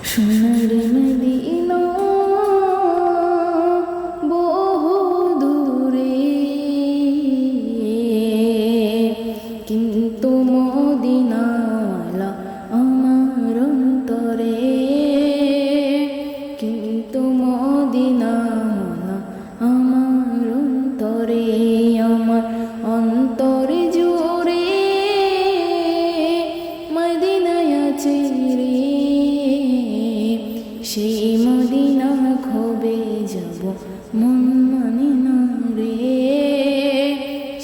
সোনার মদিনা বহু দূরে, কিন্তু মদিনাওয়ালা আমার অন্তরে, কিন্তু মদিনাওয়ালা আমার অন্তরে, আমার অন্তরে জুড়ে মদিনায় আছে রে। সেই মদিনা খবে যাব মন মানে না রে,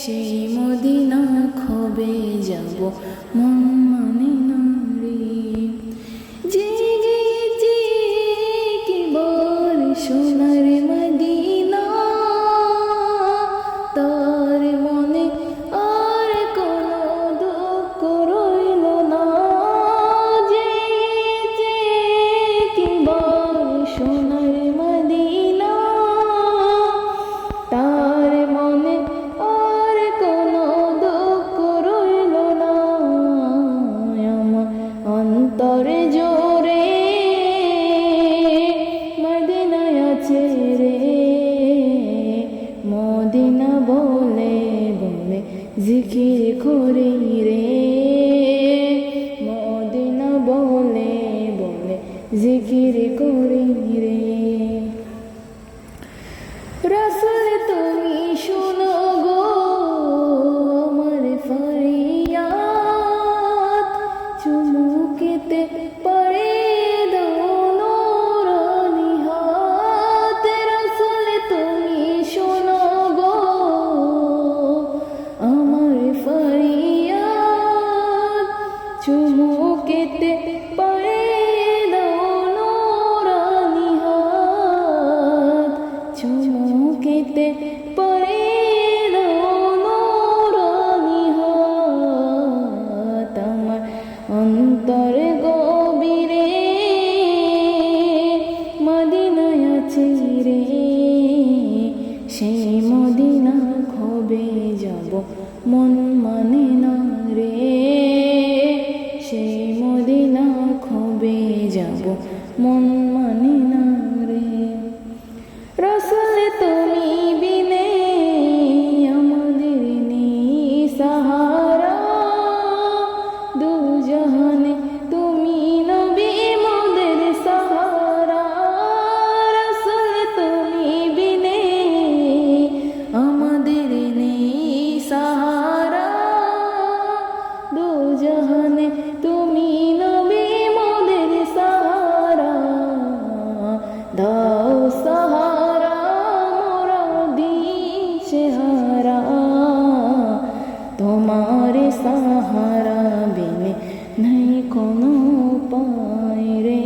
সেই মদিনা খবে যাব মন মানে না রে। জেগেছি কি বল সোনার মদিনা, তার মনে আর কোনো দুঃখ রইল না। জেগেছি কি বল সোনার মদিনা, তার মনে আর কোনো দুঃখ রইল না। আমার অন্তরে জোরে মদিনায় আছে রে। মদিনা বলে বলে জিকির করি রে, মদিনা বলে বলে জিকির করি রে। রাসূল তুমি শোনো গো আমার ফরিয়াদ, চুমুকেতে পড়ে দাও নূরানি হাত। রাসূল তুমি শোনো গো আমার ফরিয়াদ, চুমুকেতে পড়ে দাও নূরানি হাত, চুমুকেতে পড়ে দাও নূরানি হাত। আমার অন্তর গভীরে মদিনায় আছে রে, সেই মদিনা খবে যাব মন মানে না রে, সেই মদিনা খবে যাব মন মানে না রে। রাসূল তুমি বিনে আমাদের নেই সাহারা, দু জাহানে তুমি নবী মোদের সাহারা। রাসূল তুমি বিনে আমাদের নেই সাহারা, দু জাহানে তুমি নবী মোদের সাহারা। দাও সাহারা মোরা দিশেহারা, তোমার সাহারা বিনে নাই কোনো উপায় রে,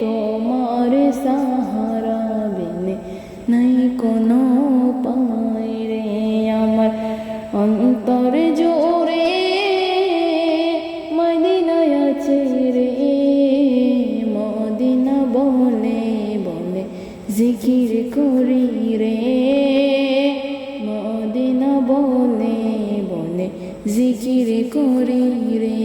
তোমার সাহারা বিনে নাই কোনো উপায় রে। আমার অন্তর জোরে মদিনায় আছে রে, মদিনা বলে বলে জিকির করি রে, মদিনা বলে বলে জিকির করি রে।